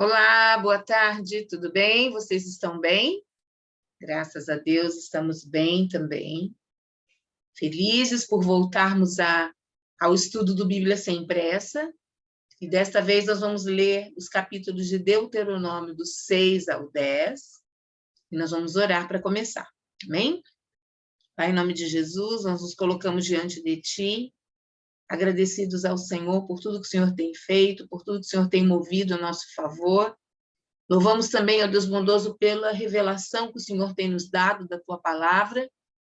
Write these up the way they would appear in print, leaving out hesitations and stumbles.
Olá, boa tarde, tudo bem? Vocês estão bem? Graças a Deus, estamos bem também. Felizes por voltarmos ao estudo do Bíblia Sem Pressa. E desta vez nós vamos ler os capítulos de Deuteronômio do 6 ao 10. E nós vamos orar para começar. Amém? Pai, em nome de Jesus, nós nos colocamos diante de Ti, agradecidos ao Senhor por tudo que o Senhor tem feito, por tudo que o Senhor tem movido a nosso favor. Louvamos também, ó Deus bondoso, pela revelação que o Senhor tem nos dado da Tua palavra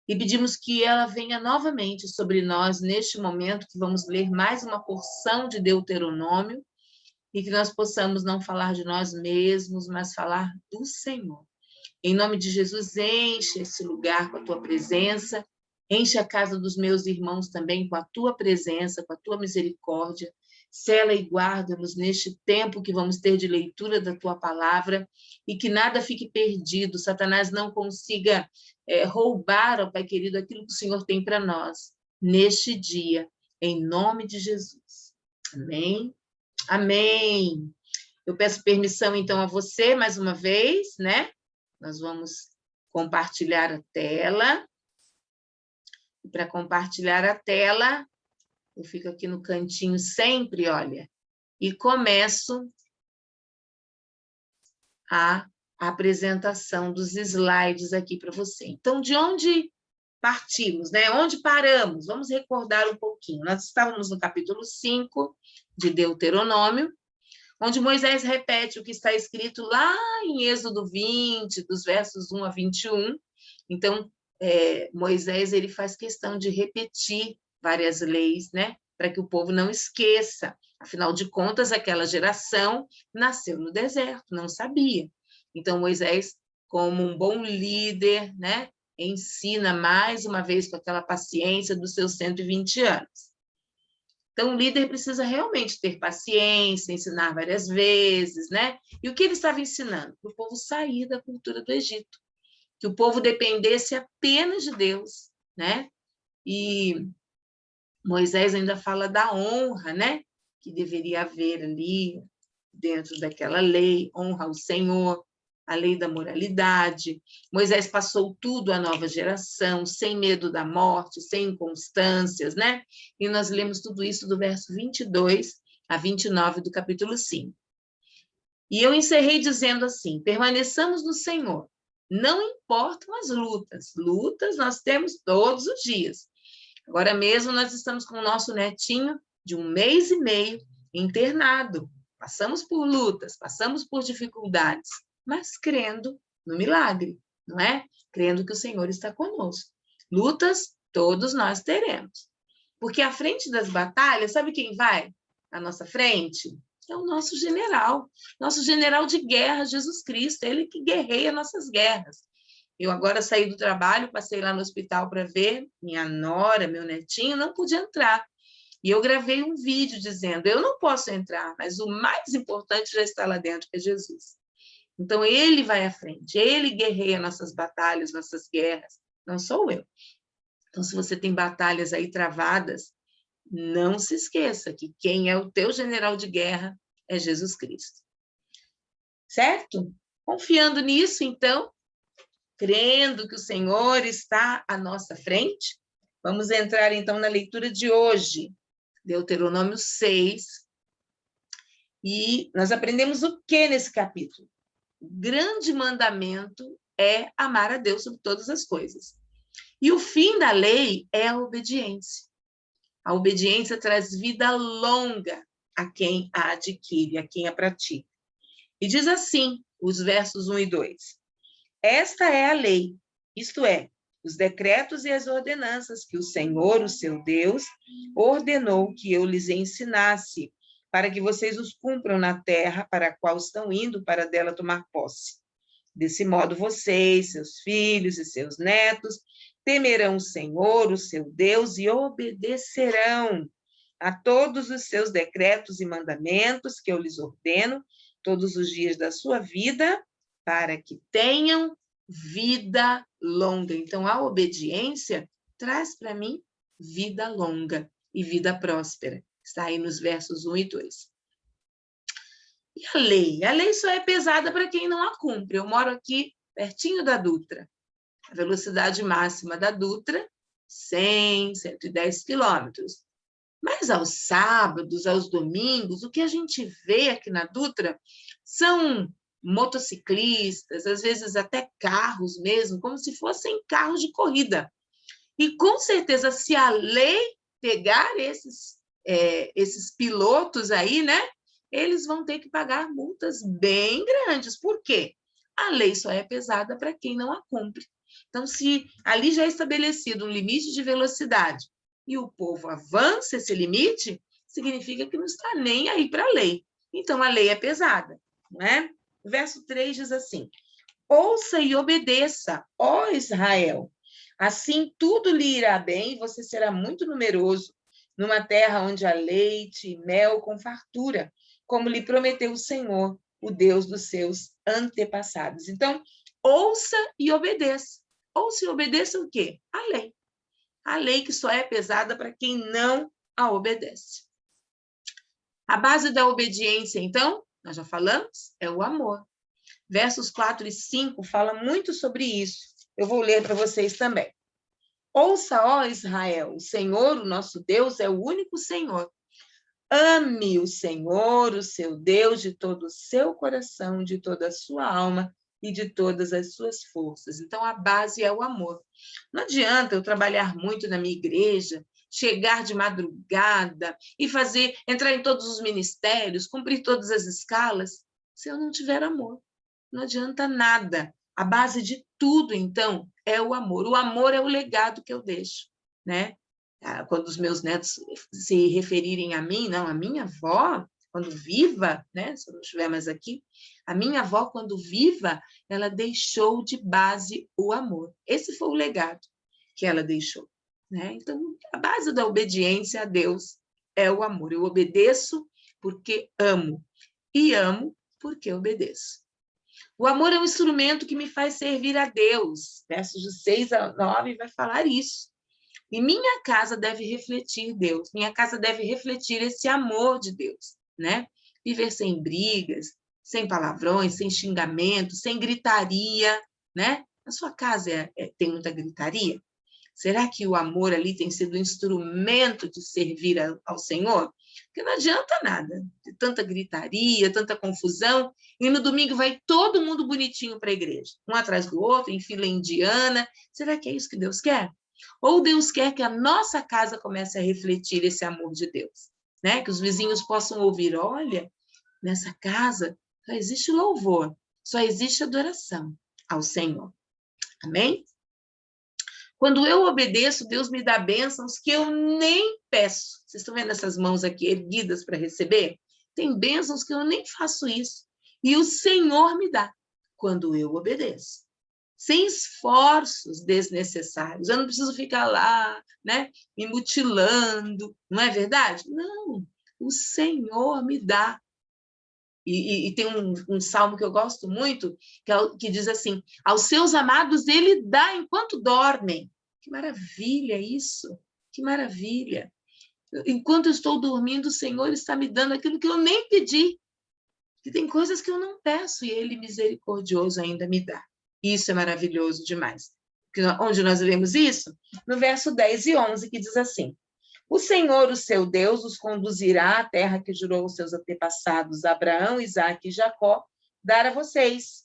e pedimos que ela venha novamente sobre nós neste momento que vamos ler mais uma porção de Deuteronômio e que nós possamos não falar de nós mesmos, mas falar do Senhor. Em nome de Jesus, enche esse lugar com a Tua presença, enche a casa dos meus irmãos também com a Tua presença, com a Tua misericórdia. Sela e guarda-nos neste tempo que vamos ter de leitura da Tua palavra e que nada fique perdido, Satanás não consiga roubar, ó Pai querido, aquilo que o Senhor tem para nós neste dia, em nome de Jesus. Amém? Amém. Eu peço permissão, então, a você, mais uma vez, né? Nós vamos compartilhar a tela. E para compartilhar a tela, eu fico aqui no cantinho sempre, olha, e começo a apresentação dos slides aqui para você. Então, de onde partimos, né? Onde paramos? Vamos recordar um pouquinho. Nós estávamos no capítulo 5 de Deuteronômio, onde Moisés repete o que está escrito lá em Êxodo 20, dos versos 1 a 21. Então, Moisés ele faz questão de repetir várias leis, né, para que o povo não esqueça. Afinal de contas, aquela geração nasceu no deserto, não sabia. Então, Moisés, como um bom líder, né, ensina mais uma vez com aquela paciência dos seus 120 anos. Então, o líder precisa realmente ter paciência, ensinar várias vezes, né? E o que ele estava ensinando? Para o povo sair da cultura do Egito, que o povo dependesse apenas de Deus, né? E Moisés ainda fala da honra, né? Que deveria haver ali dentro daquela lei, honra ao Senhor, a lei da moralidade. Moisés passou tudo à nova geração, sem medo da morte, sem inconstâncias, né? E nós lemos tudo isso do verso 22 a 29 do capítulo 5. E eu encerrei dizendo assim: permaneçamos no Senhor, não importam as lutas. Lutas nós temos todos os dias. Agora mesmo nós estamos com o nosso netinho de 1 mês e meio internado. Passamos por lutas, passamos por dificuldades, mas crendo no milagre, não é? Crendo que o Senhor está conosco. Lutas todos nós teremos. Porque à frente das batalhas, sabe quem vai à nossa frente? É o nosso general de guerra, Jesus Cristo, ele que guerreia nossas guerras. Eu agora saí do trabalho, passei lá no hospital para ver, minha nora, meu netinho, não podia entrar. E eu gravei um vídeo dizendo, eu não posso entrar, mas o mais importante já está lá dentro, que é Jesus. Então, ele vai à frente, ele guerreia nossas batalhas, nossas guerras, não sou eu. Então, se você tem batalhas aí travadas, não se esqueça que quem é o teu general de guerra é Jesus Cristo. Certo? Confiando nisso, então, crendo que o Senhor está à nossa frente, vamos entrar, então, na leitura de hoje, Deuteronômio 6, e nós aprendemos o que nesse capítulo? O grande mandamento é amar a Deus sobre todas as coisas. E o fim da lei é a obediência. A obediência traz vida longa a quem a adquire, a quem a pratica. E diz assim, os versos 1 e 2. Esta é a lei, isto é, os decretos e as ordenanças que o Senhor, o seu Deus, ordenou que eu lhes ensinasse, para que vocês os cumpram na terra para a qual estão indo para dela tomar posse. Desse modo, vocês, seus filhos e seus netos, temerão o Senhor, o seu Deus, e obedecerão a todos os seus decretos e mandamentos que eu lhes ordeno todos os dias da sua vida, para que tenham vida longa. Então, a obediência traz para mim vida longa e vida próspera. Está aí nos versos 1 e 2. E a lei? A lei só é pesada para quem não a cumpre. Eu moro aqui pertinho da Dutra. A velocidade máxima da Dutra, 100, 110 quilômetros. Mas aos sábados, aos domingos, o que a gente vê aqui na Dutra são motociclistas, às vezes até carros mesmo, como se fossem carros de corrida. E, com certeza, se a lei pegar esses pilotos aí, né, eles vão ter que pagar multas bem grandes. Por quê? A lei só é pesada para quem não a cumpre. Então, se ali já é estabelecido um limite de velocidade e o povo avança esse limite, significa que não está nem aí para a lei. Então, a lei é pesada, não é? O verso 3 diz assim: ouça e obedeça, ó Israel. Assim tudo lhe irá bem e você será muito numeroso, numa terra onde há leite e mel com fartura, como lhe prometeu o Senhor, o Deus dos seus antepassados. Então, ouça e obedeça. Ouça e obedeça o quê? A lei. A lei que só é pesada para quem não a obedece. A base da obediência, então, nós já falamos, é o amor. Versos 4 e 5 fala muito sobre isso. Eu vou ler para vocês também. Ouça, ó Israel, o Senhor, o nosso Deus, é o único Senhor. Ame o Senhor, o seu Deus, de todo o seu coração, de toda a sua alma e de todas as suas forças. Então, a base é o amor. Não adianta eu trabalhar muito na minha igreja, chegar de madrugada e entrar em todos os ministérios, cumprir todas as escalas, se eu não tiver amor. Não adianta nada. A base de tudo, então, é o amor. O amor é o legado que eu deixo, né? Quando os meus netos se referirem a mim, não, a minha avó, quando viva, né? Se eu não estiver mais aqui, a minha avó, quando viva, ela deixou de base o amor. Esse foi o legado que ela deixou, né? Então, a base da obediência a Deus é o amor. Eu obedeço porque amo e amo porque obedeço. O amor é um instrumento que me faz servir a Deus. Versos de 6 a 9 vai falar isso. E minha casa deve refletir Deus. Minha casa deve refletir esse amor de Deus, né? Viver sem brigas, sem palavrões, sem xingamento, sem gritaria, né? A sua casa tem muita gritaria? Será que o amor ali tem sido um instrumento de servir ao Senhor? Porque não adianta nada, de tanta gritaria, tanta confusão, e no domingo vai todo mundo bonitinho para a igreja, um atrás do outro, em fila indiana. Será que é isso que Deus quer? Ou Deus quer que a nossa casa comece a refletir esse amor de Deus, né? Que os vizinhos possam ouvir, olha, nessa casa só existe louvor, só existe adoração ao Senhor. Amém? Quando eu obedeço, Deus me dá bênçãos que eu nem peço. Vocês estão vendo essas mãos aqui erguidas para receber? Tem bênçãos que eu nem faço isso. E o Senhor me dá quando eu obedeço. Sem esforços desnecessários. Eu não preciso ficar lá, né, me mutilando. Não é verdade? Não. O Senhor me dá. E tem um salmo que eu gosto muito, que diz assim: aos seus amados ele dá enquanto dormem. Que maravilha isso! Que maravilha! Enquanto eu estou dormindo, o Senhor está me dando aquilo que eu nem pedi. Que tem coisas que eu não peço e ele, misericordioso, ainda me dá. Isso é maravilhoso demais. Onde nós lemos isso? No verso 10 e 11, que diz assim: o Senhor, o seu Deus, os conduzirá à terra que jurou aos seus antepassados, Abraão, Isaque e Jacó, dar a vocês.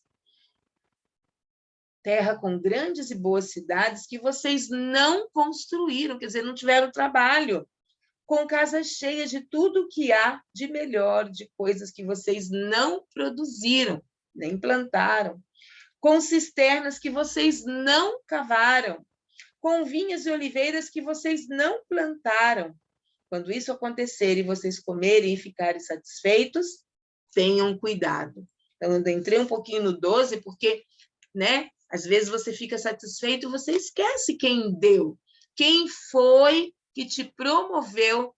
Terra com grandes e boas cidades que vocês não construíram, quer dizer, não tiveram trabalho, com casas cheias de tudo que há de melhor, de coisas que vocês não produziram, nem plantaram, com cisternas que vocês não cavaram, com vinhas e oliveiras que vocês não plantaram. Quando isso acontecer e vocês comerem e ficarem satisfeitos, tenham cuidado. Então, eu entrei um pouquinho no 12, porque, né, às vezes você fica satisfeito e você esquece quem deu, quem foi que te promoveu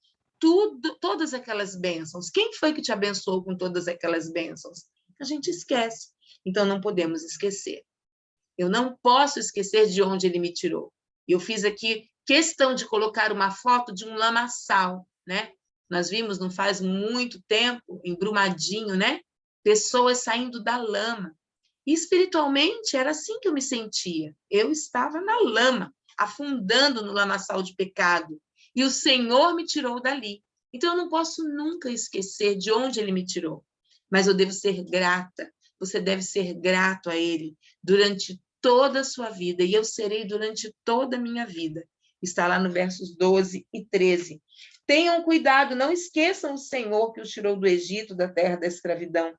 todas aquelas bênçãos. Quem foi que te abençoou com todas aquelas bênçãos? A gente esquece. Então, não podemos esquecer. Eu não posso esquecer de onde ele me tirou. Eu fiz aqui questão de colocar uma foto de um lamaçal, né? Nós vimos, não faz muito tempo, em Brumadinho, né? pessoas saindo da lama. E espiritualmente era assim que eu me sentia. Eu estava na lama, afundando no lamaçal de pecado. E o Senhor me tirou dali. Então eu não posso nunca esquecer de onde Ele me tirou. Mas eu devo ser grata. Você deve ser grato a Ele durante toda a sua vida. E eu serei durante toda a minha vida. Está lá no versos 12 e 13. Tenham cuidado, não esqueçam o Senhor que os tirou do Egito, da terra da escravidão.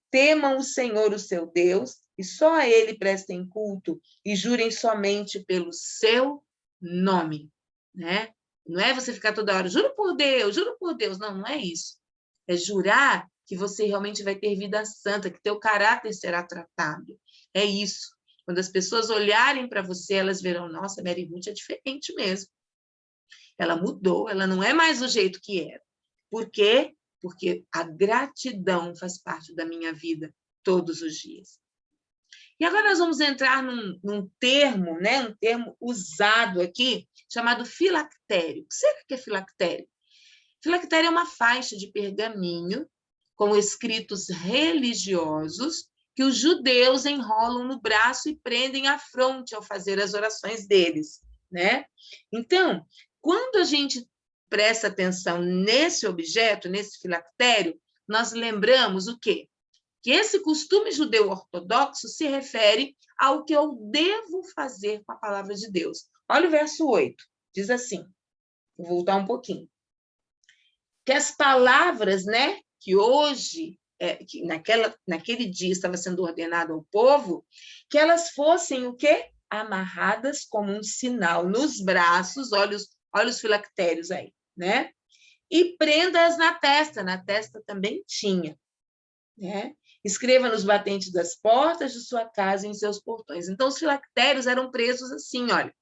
Temam o Senhor, o seu Deus, e só a Ele prestem culto, e jurem somente pelo seu nome. Né? Não é você ficar toda hora, juro por Deus. Não, não é isso. É jurar que você realmente vai ter vida santa, que teu caráter será tratado. É isso. Quando as pessoas olharem para você, elas verão, nossa, Mary Ruth é diferente mesmo. Ela mudou, ela não é mais do jeito que era. Por quê? Porque a gratidão faz parte da minha vida todos os dias. E agora nós vamos entrar num termo, né? Um termo usado aqui, chamado filactério. O que será que é filactério? Filactério é uma faixa de pergaminho com escritos religiosos que os judeus enrolam no braço e prendem à fronte ao fazer as orações deles, né? Então, quando a gente presta atenção nesse objeto, nesse filactério, nós lembramos o quê? Que esse costume judeu ortodoxo se refere ao que eu devo fazer com a palavra de Deus. Olha o verso 8, diz assim, vou voltar um pouquinho. Que as palavras, né, que hoje, que naquele dia estava sendo ordenado ao povo, que elas fossem o quê? Amarradas como um sinal nos braços, olha os filactérios aí, né? E prenda-as na testa também tinha, né? Escreva nos batentes das portas de sua casa e em seus portões. Então, os filactérios eram presos assim, olha,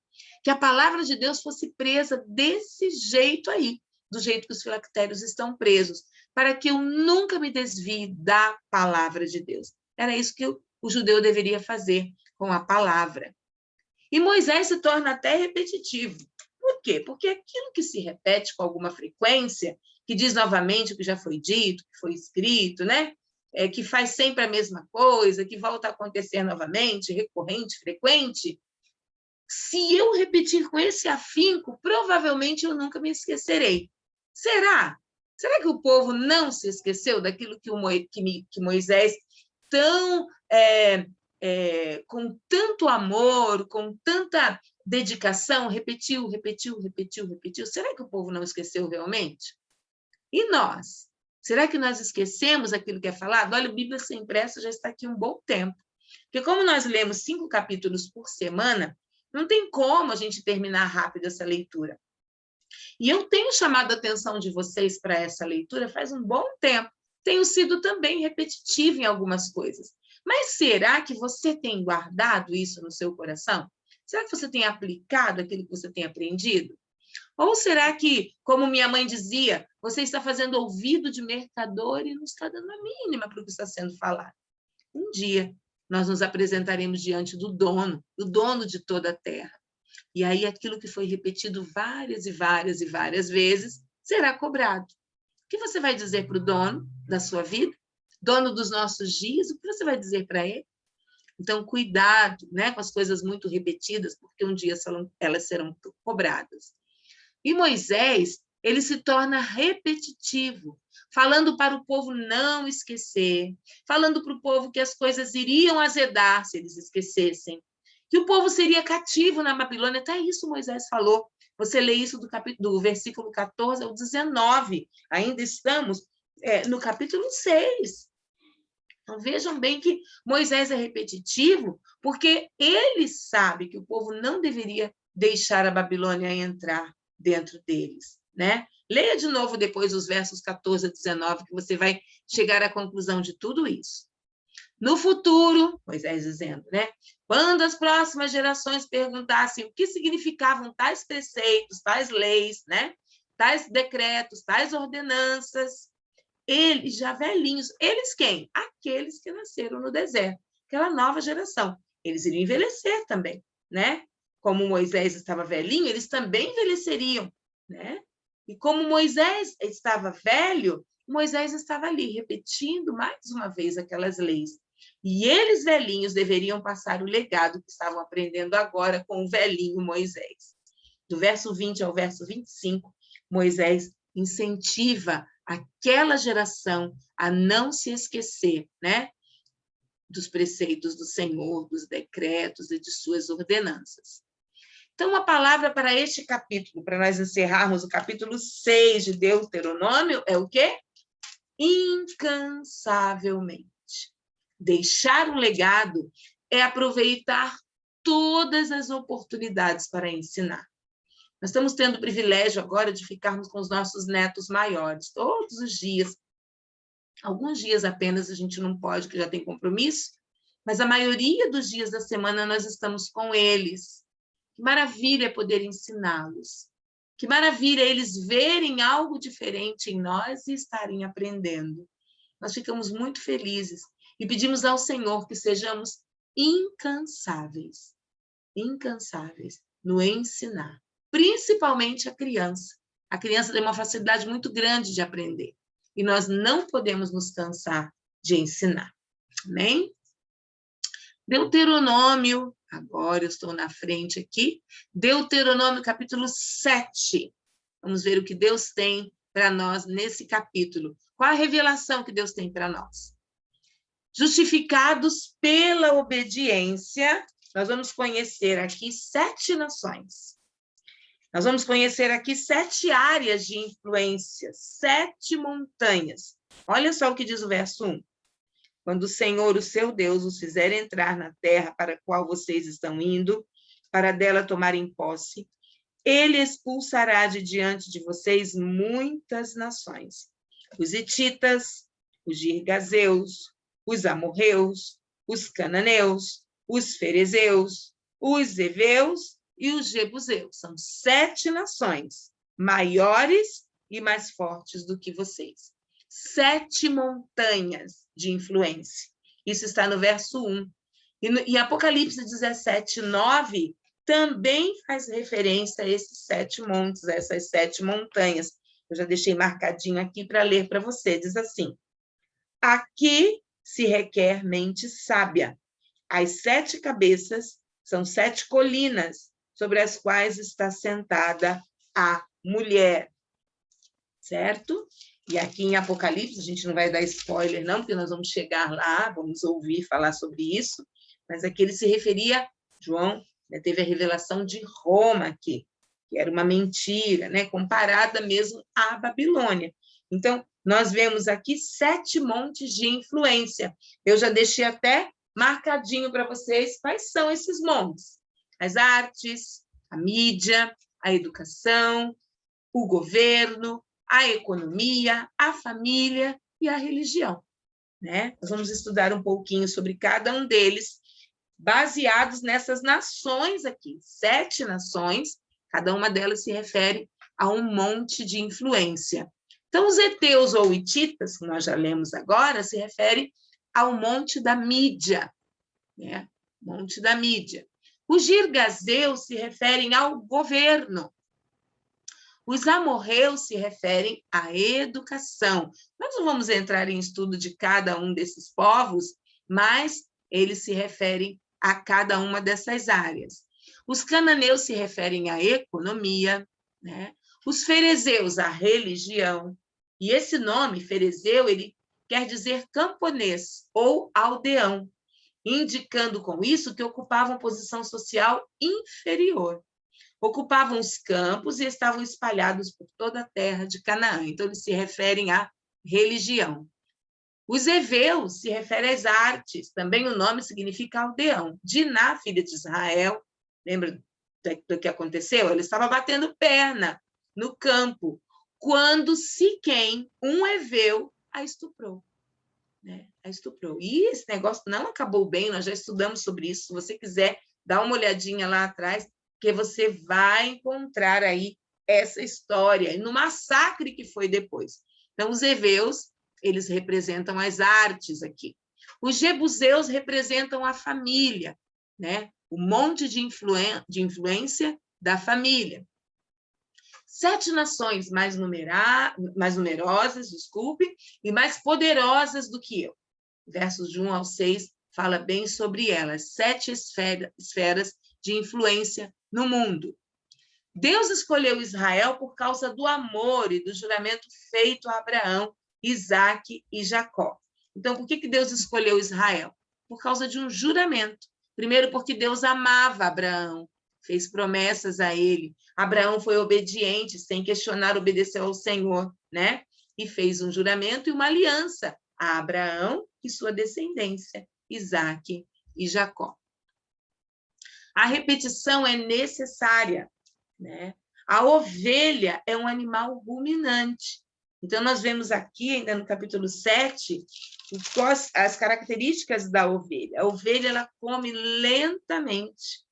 que a palavra de Deus fosse presa desse jeito aí, do jeito que os filactérios estão presos, para que eu nunca me desvie da palavra de Deus. Era isso que o judeu deveria fazer com a palavra. E Moisés se torna até repetitivo. Por quê? Porque aquilo que se repete com alguma frequência, que diz novamente o que já foi dito, que foi escrito, né? Que faz sempre a mesma coisa, que volta a acontecer novamente, recorrente, frequente, se eu repetir com esse afinco, provavelmente eu nunca me esquecerei. Será? Será que o povo não se esqueceu daquilo que Moisés com tanto amor, com tanta dedicação, repetiu? Será que o povo não esqueceu realmente? E nós? Será que nós esquecemos aquilo que é falado? Olha, a Bíblia Sem Pressa já está aqui um bom tempo. Porque como nós lemos 5 capítulos por semana, não tem como a gente terminar rápido essa leitura. E eu tenho chamado a atenção de vocês para essa leitura faz um bom tempo. Tenho sido também repetitiva em algumas coisas. Mas será que você tem guardado isso no seu coração? Será que você tem aplicado aquilo que você tem aprendido? Ou será que, como minha mãe dizia, você está fazendo ouvido de mercador e não está dando a mínima para o que está sendo falado? Um dia nós nos apresentaremos diante do dono de toda a terra. E aí aquilo que foi repetido várias e várias vezes será cobrado. O que você vai dizer para o dono da sua vida? Dono dos nossos dias? O que você vai dizer para ele? Então, cuidado, né, com as coisas muito repetidas, porque um dia elas serão cobradas. E Moisés, ele se torna repetitivo, falando para o povo não esquecer, falando para o povo que as coisas iriam azedar se eles esquecessem, que o povo seria cativo na Babilônia. Até isso Moisés falou. Você lê isso do versículo 14 ao 19. Ainda estamos no capítulo 6. Então, vejam bem que Moisés é repetitivo, porque ele sabe que o povo não deveria deixar a Babilônia entrar dentro deles, né? Leia de novo depois os versos 14 a 19, que você vai chegar à conclusão de tudo isso. No futuro, Moisés dizendo, né? Quando as próximas gerações perguntassem o que significavam tais preceitos, tais leis, né? Tais decretos, tais ordenanças, eles já velhinhos, eles quem? Aqueles que nasceram no deserto, aquela nova geração. Eles iriam envelhecer também, né? Como Moisés estava velhinho, eles também envelheceriam, né? E como Moisés estava velho, Moisés estava ali, repetindo mais uma vez aquelas leis. E eles, velhinhos, deveriam passar o legado que estavam aprendendo agora com o velhinho Moisés. Do verso 20 ao verso 25, Moisés incentiva aquela geração a não se esquecer, né, dos preceitos do Senhor, dos decretos e de suas ordenanças. Então, a palavra para este capítulo, para nós encerrarmos o capítulo 6 de Deuteronômio, é o quê? Incansavelmente. Deixar um legado é aproveitar todas as oportunidades para ensinar. Nós estamos tendo o privilégio agora de ficarmos com os nossos netos maiores, todos os dias. Alguns dias apenas a gente não pode, que já tem compromisso, mas a maioria dos dias da semana nós estamos com eles. Que maravilha poder ensiná-los. Que maravilha eles verem algo diferente em nós e estarem aprendendo. Nós ficamos muito felizes e pedimos ao Senhor que sejamos incansáveis no ensinar, principalmente a criança. A criança tem uma facilidade muito grande de aprender e nós não podemos nos cansar de ensinar. Amém? Deuteronômio, agora eu estou na frente aqui, Deuteronômio capítulo 7. Vamos ver o que Deus tem para nós nesse capítulo. Qual a revelação que Deus tem para nós? Justificados pela obediência, nós vamos conhecer aqui 7 nações. Nós vamos conhecer aqui 7 áreas de influência, 7 montanhas. Olha só o que diz o verso 1. Quando o Senhor, o seu Deus, os fizer entrar na terra para a qual vocês estão indo, para dela tomarem posse, ele expulsará de diante de vocês muitas nações. Os hititas, os girgazeus, os amorreus, os cananeus, os ferezeus, os heveus e os jebuseus. São 7 nações maiores e mais fortes do que vocês. 7 montanhas de influência. Isso está no verso 1. E Apocalipse 17, 9 também faz referência a esses 7 montes, a essas 7 montanhas. Eu já deixei marcadinho aqui para ler para você. Diz assim: aqui se requer mente sábia. As 7 cabeças são 7 colinas sobre as quais está sentada a mulher. Certo? E aqui em Apocalipse, a gente não vai dar spoiler não, porque nós vamos chegar lá, vamos ouvir falar sobre isso, mas aqui ele se referia, João, né, teve a revelação de Roma aqui, que era uma mentira, né, comparada mesmo à Babilônia. Então, nós vemos aqui 7 montes de influência. Eu já deixei até marcadinho para vocês quais são esses montes. As artes, a mídia, a educação, o governo, a economia, a família e a religião. Né? Nós vamos estudar um pouquinho sobre cada um deles, baseados nessas nações aqui. 7 nações, cada uma delas se refere a um monte de influência. Então, os heteus ou hititas, que nós já lemos agora, se refere ao monte da mídia. Né? Monte da mídia. Os girgazeus se referem ao governo. Os amorreus se referem à educação. Nós não vamos entrar em estudo de cada um desses povos, mas eles se referem a cada uma dessas áreas. Os cananeus se referem à economia, né? Os ferezeus à religião. E esse nome, ferezeu, ele quer dizer camponês ou aldeão, indicando com isso que ocupavam posição social inferior. Ocupavam os campos e estavam espalhados por toda a terra de Canaã. Então, eles se referem à religião. Os heveus se referem às artes. Também o nome significa aldeão. Diná, filha de Israel, lembra do que aconteceu? Ela estava batendo perna no campo, quando Siquém, um heveu, a estuprou. Né? A estuprou. E esse negócio não acabou bem, nós já estudamos sobre isso. Se você quiser dar uma olhadinha lá atrás, que você vai encontrar aí essa história, e no massacre que foi depois. Então, os heveus, eles representam as artes aqui. Os jebuseus representam a família, né? O monte de influência da família. 7 nações mais numerosas, e mais poderosas do que eu. Versos de 1 ao 6 fala bem sobre elas, 7 esferas de influência no mundo. Deus escolheu Israel por causa do amor e do juramento feito a Abraão, Isaque e Jacó. Então, por que Deus escolheu Israel? Por causa de um juramento. Primeiro, porque Deus amava Abraão, fez promessas a ele. Abraão foi obediente, sem questionar, obedeceu ao Senhor, né? E fez um juramento e uma aliança a Abraão e sua descendência, Isaque e Jacó. A repetição é necessária, né? A ovelha é um animal ruminante. Então, nós vemos aqui, ainda no capítulo 7, as características da ovelha. A ovelha, ela come lentamente,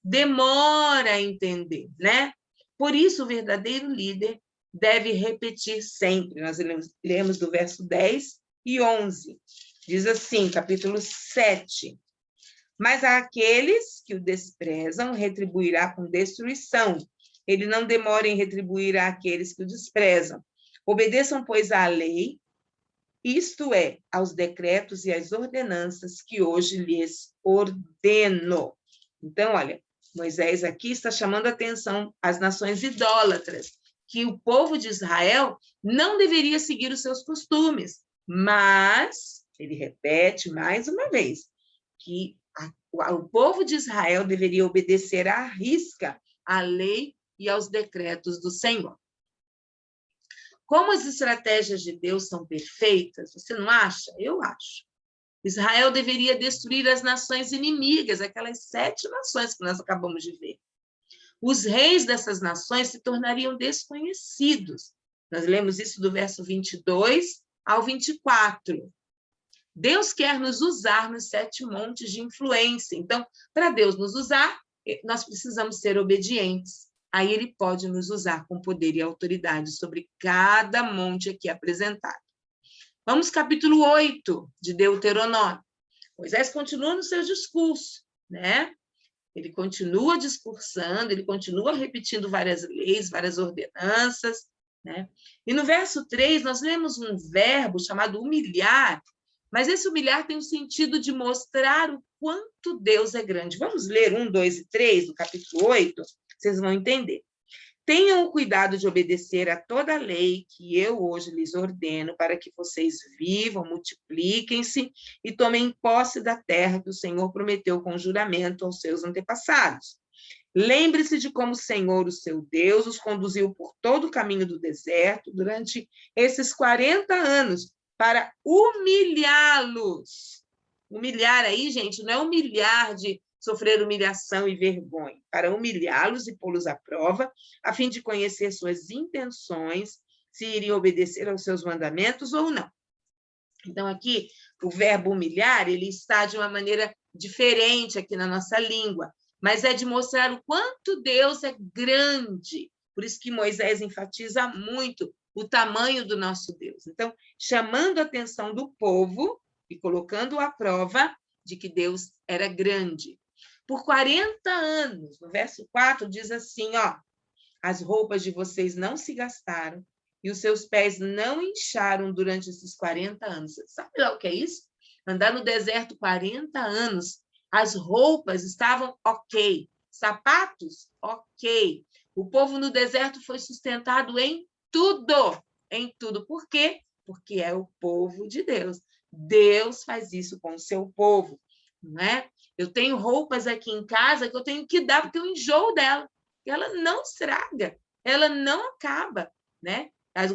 demora a entender, né? Por isso, o verdadeiro líder deve repetir sempre. Nós lemos do verso 10 e 11. Diz assim, capítulo 7. Mas àqueles que o desprezam, retribuirá com destruição. Ele não demora em retribuir àqueles que o desprezam. Obedeçam, pois, à lei, isto é, aos decretos e às ordenanças que hoje lhes ordeno. Então, olha, Moisés aqui está chamando a atenção às nações idólatras, que o povo de Israel não deveria seguir os seus costumes, mas, ele repete mais uma vez, que o povo de Israel deveria obedecer à risca à lei e aos decretos do Senhor. Como as estratégias de Deus são perfeitas, você não acha? Eu acho. Israel deveria destruir as nações inimigas, aquelas 7 nações que nós acabamos de ver. Os reis dessas nações se tornariam desconhecidos. Nós lemos isso do verso 22 ao 24. Deus quer nos usar nos 7 montes de influência. Então, para Deus nos usar, nós precisamos ser obedientes. Aí ele pode nos usar com poder e autoridade sobre cada monte aqui apresentado. Vamos capítulo 8 de Deuteronômio. Moisés continua no seu discurso, né? Ele continua discursando, ele continua repetindo várias leis, várias ordenanças, né? E no verso 3, nós lemos um verbo chamado humilhar, mas esse humilhar tem o sentido de mostrar o quanto Deus é grande. Vamos ler 1, 2 e 3 do capítulo 8, vocês vão entender. Tenham o cuidado de obedecer a toda a lei que eu hoje lhes ordeno, para que vocês vivam, multipliquem-se e tomem posse da terra que o Senhor prometeu com juramento aos seus antepassados. Lembre-se de como o Senhor, o seu Deus, os conduziu por todo o caminho do deserto durante esses 40 anos, para humilhá-los. Humilhar aí, gente, não é humilhar de sofrer humilhação e vergonha, para humilhá-los e pô-los à prova, a fim de conhecer suas intenções, se iriam obedecer aos seus mandamentos ou não. Então, aqui, o verbo humilhar, ele está de uma maneira diferente aqui na nossa língua, mas é de mostrar o quanto Deus é grande. Por isso que Moisés enfatiza muito o tamanho do nosso Deus. Então, chamando a atenção do povo e colocando à prova de que Deus era grande. Por 40 anos, no verso 4, diz assim, ó, as roupas de vocês não se gastaram e os seus pés não incharam durante esses 40 anos. Sabe lá o que é isso? Andar no deserto 40 anos, as roupas estavam ok, sapatos ok. O povo no deserto foi sustentado em tudo. Por quê? Porque é o povo de Deus. Deus faz isso com o seu povo, não é? Eu tenho roupas aqui em casa que eu tenho que dar porque eu enjoo dela. E ela não estraga, ela não acaba, né?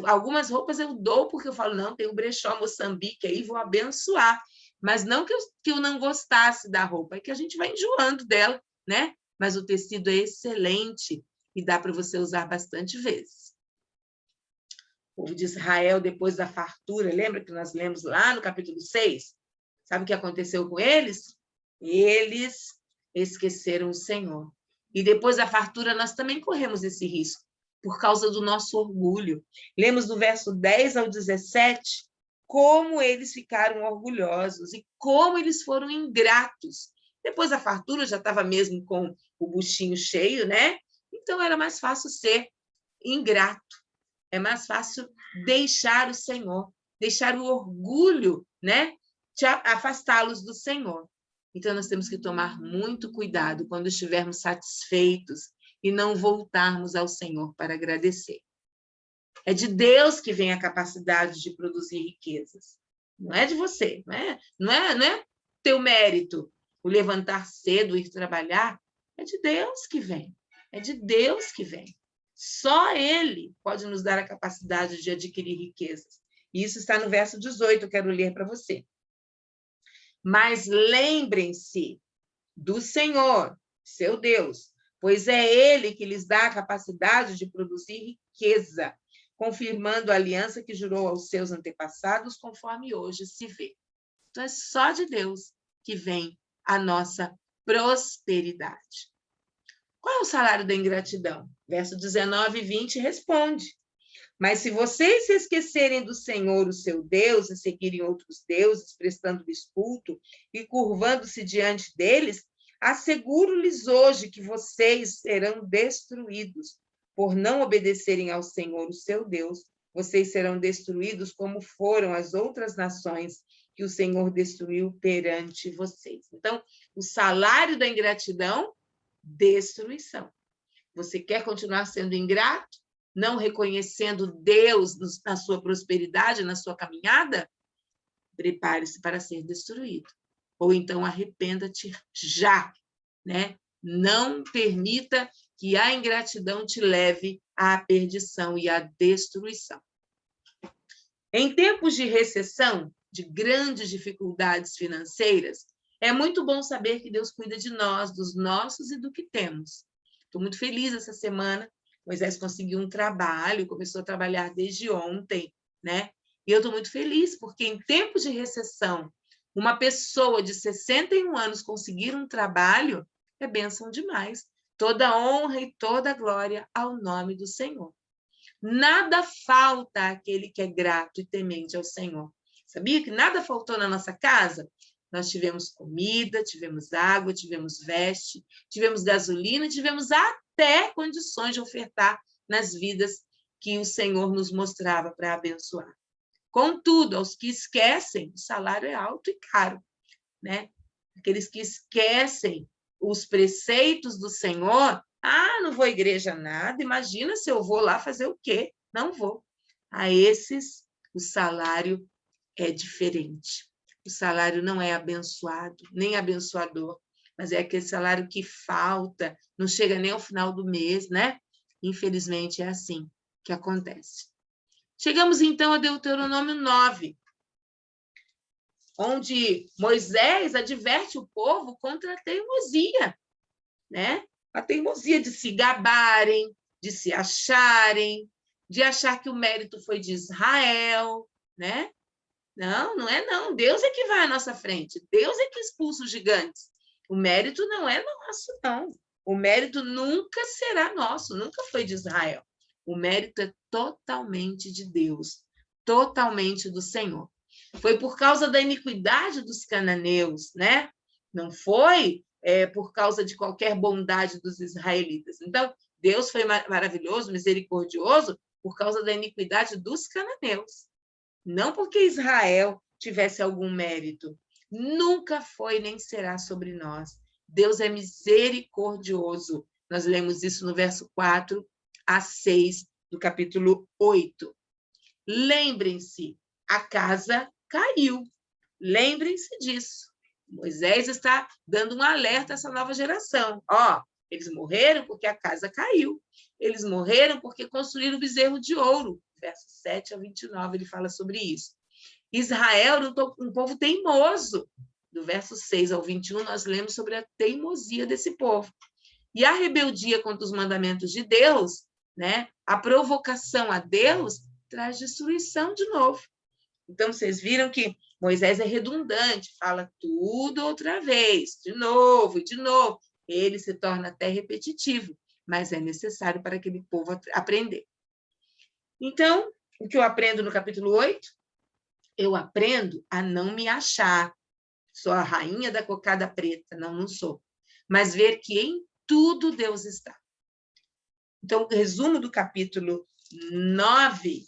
Algumas roupas eu dou porque eu falo, não, tem o brechó Moçambique aí, vou abençoar. Mas não que eu não gostasse da roupa, é que a gente vai enjoando dela, né? Mas o tecido é excelente e dá para você usar bastante vezes. O povo de Israel, depois da fartura, lembra que nós lemos lá no capítulo 6? Sabe o que aconteceu com eles? Eles esqueceram o Senhor. E depois da fartura, nós também corremos esse risco, por causa do nosso orgulho. Lemos do verso 10 ao 17, como eles ficaram orgulhosos e como eles foram ingratos. Depois da fartura, já estava mesmo com o buchinho cheio, né? Então, era mais fácil ser ingrato. É mais fácil deixar o Senhor, deixar o orgulho, né? Afastá-los do Senhor. Então, nós temos que tomar muito cuidado quando estivermos satisfeitos e não voltarmos ao Senhor para agradecer. É de Deus que vem a capacidade de produzir riquezas. Não é de você, não é teu mérito. O levantar cedo, ir trabalhar, é de Deus que vem. É de Deus que vem. Só Ele pode nos dar a capacidade de adquirir riquezas. E isso está no verso 18, eu quero ler para você. Mas lembrem-se do Senhor, seu Deus, pois é Ele que lhes dá a capacidade de produzir riqueza, confirmando a aliança que jurou aos seus antepassados, conforme hoje se vê. Então, é só de Deus que vem a nossa prosperidade. Qual é o salário da ingratidão? Verso 19 e 20 responde. Mas se vocês se esquecerem do Senhor, o seu Deus, e seguirem outros deuses, prestando-lhes culto e curvando-se diante deles, asseguro-lhes hoje que vocês serão destruídos. Por não obedecerem ao Senhor, o seu Deus, vocês serão destruídos como foram as outras nações que o Senhor destruiu perante vocês. Então, o salário da ingratidão, destruição. Você quer continuar sendo ingrato? Não reconhecendo Deus na sua prosperidade, na sua caminhada? Prepare-se para ser destruído. Ou então arrependa-te já, né? Não permita que a ingratidão te leve à perdição e à destruição. Em tempos de recessão, de grandes dificuldades financeiras, é muito bom saber que Deus cuida de nós, dos nossos e do que temos. Estou muito feliz essa semana. Moisés conseguiu um trabalho, começou a trabalhar desde ontem, né? E eu estou muito feliz, porque em tempos de recessão, uma pessoa de 61 anos conseguir um trabalho é bênção demais. Toda honra e toda glória ao nome do Senhor. Nada falta àquele que é grato e temente ao Senhor. Sabia que nada faltou na nossa casa? Nós tivemos comida, tivemos água, tivemos veste, tivemos gasolina, tivemos até condições de ofertar nas vidas que o Senhor nos mostrava para abençoar. Contudo, aos que esquecem, o salário é alto e caro, né? Aqueles que esquecem os preceitos do Senhor, não vou à igreja nada, imagina se eu vou lá fazer o quê? Não vou. A esses, o salário é diferente. O salário não é abençoado, nem abençoador, mas é aquele salário que falta, não chega nem ao final do mês, né? Infelizmente, é assim que acontece. Chegamos, então, a Deuteronômio 9, onde Moisés adverte o povo contra a teimosia, né? A teimosia de se gabarem, de se acharem, de achar que o mérito foi de Israel, né? Não, não é não. Deus é que vai à nossa frente. Deus é que expulsa os gigantes. O mérito não é nosso, não. O mérito nunca será nosso, nunca foi de Israel. O mérito é totalmente de Deus, totalmente do Senhor. Foi por causa da iniquidade dos cananeus, né? Não foi por causa de qualquer bondade dos israelitas. Então, Deus foi maravilhoso, misericordioso, por causa da iniquidade dos cananeus. Não porque Israel tivesse algum mérito. Nunca foi nem será sobre nós. Deus é misericordioso. Nós lemos isso no verso 4 a 6 do capítulo 8. Lembrem-se, a casa caiu. Lembrem-se disso. Moisés está dando um alerta a essa nova geração. Eles morreram porque a casa caiu. Eles morreram porque construíram o bezerro de ouro. Versos 7 a 29, ele fala sobre isso. Israel era um povo teimoso. Do verso 6 ao 21, nós lemos sobre a teimosia desse povo. E a rebeldia contra os mandamentos de Deus, né? A provocação a Deus, traz destruição de novo. Então, vocês viram que Moisés é redundante, fala tudo outra vez, de novo e de novo. Ele se torna até repetitivo, mas é necessário para aquele povo aprender. Então, o que eu aprendo no capítulo 8? Eu aprendo a não me achar. Sou a rainha da cocada preta. Não, não sou. Mas ver que em tudo Deus está. Então, o resumo do capítulo 9,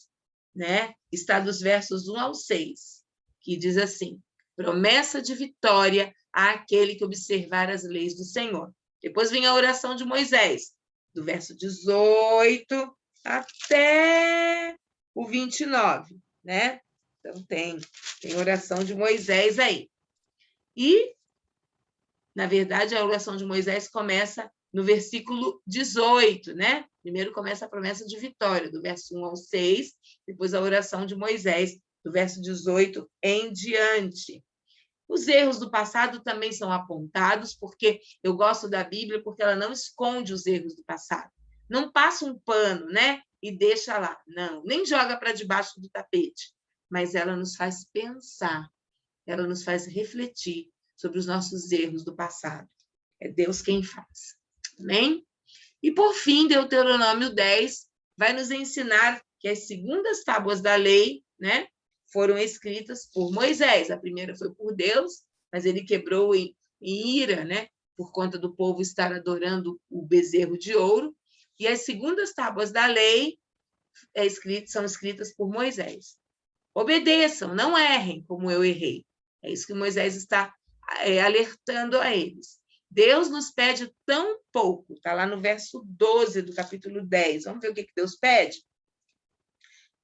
né, está dos versos 1 ao 6, que diz assim: promessa de vitória àquele que observar as leis do Senhor. Depois vem a oração de Moisés, do verso 18 até o 29, né? Então, tem oração de Moisés aí. E, na verdade, a oração de Moisés começa no versículo 18, né? Primeiro começa a promessa de vitória, do verso 1 ao 6, depois a oração de Moisés, do verso 18 em diante. Os erros do passado também são apontados, porque eu gosto da Bíblia, porque ela não esconde os erros do passado. Não passa um pano, né? E deixa lá. Não, nem joga para debaixo do tapete. Mas ela nos faz pensar, ela nos faz refletir sobre os nossos erros do passado. É Deus quem faz. Amém? E, por fim, Deuteronômio 10 vai nos ensinar que as segundas tábuas da lei, né, foram escritas por Moisés. A primeira foi por Deus, mas ele quebrou em ira, né, por conta do povo estar adorando o bezerro de ouro. E as segundas tábuas da lei são escritas por Moisés. Obedeçam, não errem como eu errei. É isso que Moisés está alertando a eles. Deus nos pede tão pouco, está lá no verso 12 do capítulo 10. Vamos ver o que Deus pede?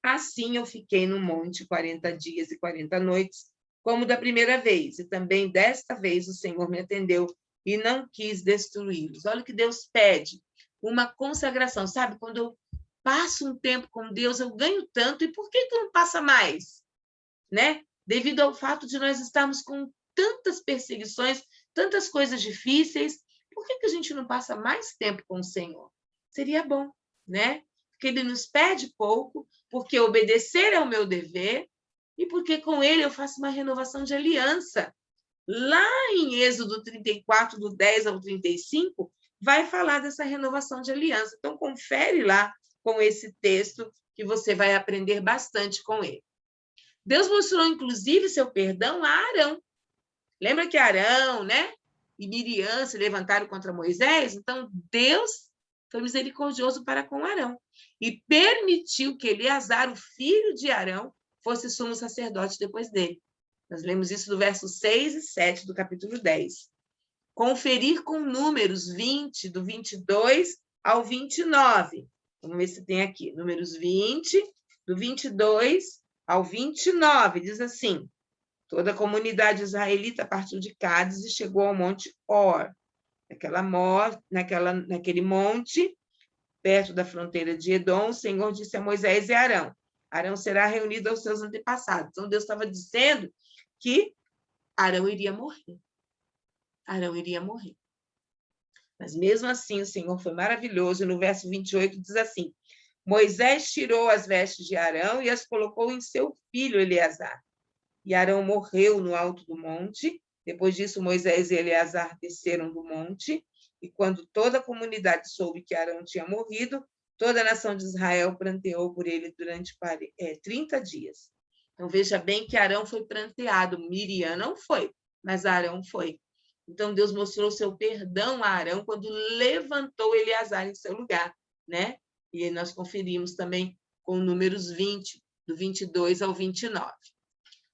Assim eu fiquei no monte 40 dias e 40 noites, como da primeira vez, e também desta vez o Senhor me atendeu e não quis destruí-los. Olha o que Deus pede, uma consagração. Sabe, quando eu passo um tempo com Deus, eu ganho tanto, e por que não passa mais? Né? Devido ao fato de nós estarmos com tantas perseguições, tantas coisas difíceis, por que a gente não passa mais tempo com o Senhor? Seria bom, né? Porque Ele nos pede pouco, porque obedecer é o meu dever, e porque com Ele eu faço uma renovação de aliança. Lá em Êxodo 34, do 10 ao 35, vai falar dessa renovação de aliança. Então, confere lá com esse texto, que você vai aprender bastante com ele. Deus mostrou, inclusive, seu perdão a Arão. Lembra que Arão, né, e Miriam se levantaram contra Moisés? Então, Deus foi misericordioso para com Arão e permitiu que Eleazar, o filho de Arão, fosse sumo sacerdote depois dele. Nós lemos isso do verso 6 e 7 do capítulo 10. Conferir com números 20, do 22 ao 29. Vamos ver se tem aqui. Números 20, do 22 ao 29, diz assim: toda a comunidade israelita partiu de Cádiz e chegou ao monte Or. Naquele monte, perto da fronteira de Edom, o Senhor disse a Moisés e Arão: Arão será reunido aos seus antepassados. Então, Deus estava dizendo que Arão iria morrer. Arão iria morrer. Mas, mesmo assim, o Senhor foi maravilhoso. No verso 28 diz assim: Moisés tirou as vestes de Arão e as colocou em seu filho Eleazar. E Arão morreu no alto do monte. Depois disso, Moisés e Eleazar desceram do monte. E quando toda a comunidade soube que Arão tinha morrido, toda a nação de Israel pranteou por ele durante 30 dias. Então, veja bem que Arão foi pranteado. Miriam não foi, mas Arão foi. Então, Deus mostrou seu perdão a Arão quando levantou Eleazar em seu lugar, né? E nós conferimos também com números 20, do 22 ao 29.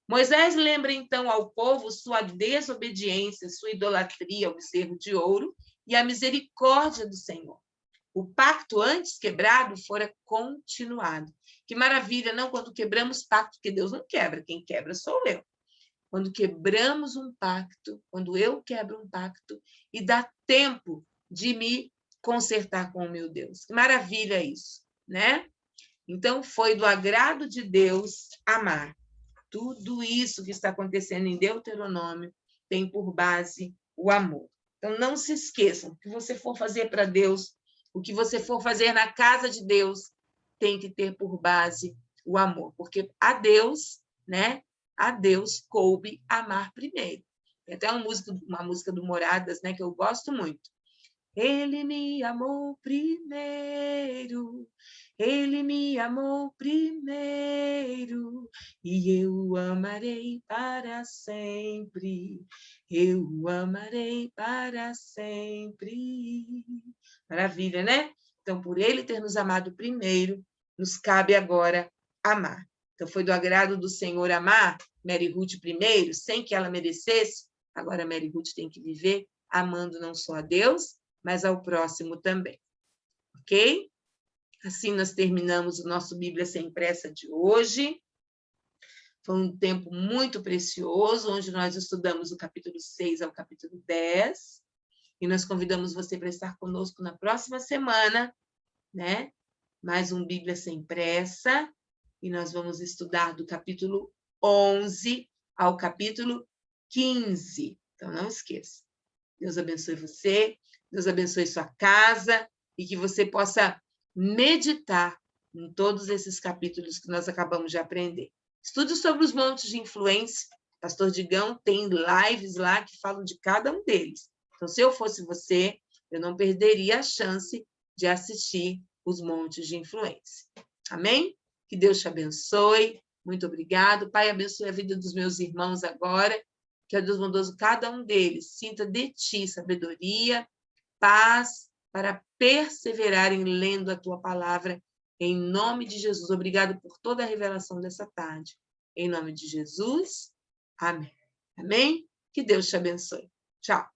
Moisés lembra, então, ao povo sua desobediência, sua idolatria ao bezerro de ouro e a misericórdia do Senhor. O pacto antes quebrado fora continuado. Que maravilha, não? Quando quebramos pacto, que Deus não quebra, quem quebra sou eu. Quando quebramos um pacto, quando eu quebro um pacto, e dá tempo de me consertar com o meu Deus. Que maravilha isso, né? Então, foi do agrado de Deus amar. Tudo isso que está acontecendo em Deuteronômio tem por base o amor. Então, não se esqueçam, o que você for fazer para Deus, o que você for fazer na casa de Deus, tem que ter por base o amor, porque a Deus, né? A Deus coube amar primeiro. Tem até uma música do Moradas, né, que eu gosto muito. Ele me amou primeiro, ele me amou primeiro, e eu o amarei para sempre, eu o amarei para sempre. Maravilha, né? Então, por ele ter nos amado primeiro, nos cabe agora amar. Então, foi do agrado do Senhor amar Mary Ruth primeiro, sem que ela merecesse. Agora, Mary Ruth tem que viver amando não só a Deus, mas ao próximo também. Ok? Assim, nós terminamos o nosso Bíblia Sem Pressa de hoje. Foi um tempo muito precioso, onde nós estudamos o capítulo 6 ao capítulo 10. E nós convidamos você para estar conosco na próxima semana, né? Mais um Bíblia Sem Pressa. E nós vamos estudar do capítulo 11 ao capítulo 15. Então, não esqueça. Deus abençoe você, Deus abençoe sua casa, e que você possa meditar em todos esses capítulos que nós acabamos de aprender. Estude sobre os montes de influência. Pastor Digão tem lives lá que falam de cada um deles. Então, se eu fosse você, eu não perderia a chance de assistir os montes de influência. Amém? Que Deus te abençoe. Muito obrigado. Pai, abençoe a vida dos meus irmãos agora. Que é Deus bondoso, cada um deles sinta de ti sabedoria, paz, para perseverarem lendo a tua palavra. Em nome de Jesus. Obrigado por toda a revelação dessa tarde. Em nome de Jesus. Amém. Amém? Que Deus te abençoe. Tchau.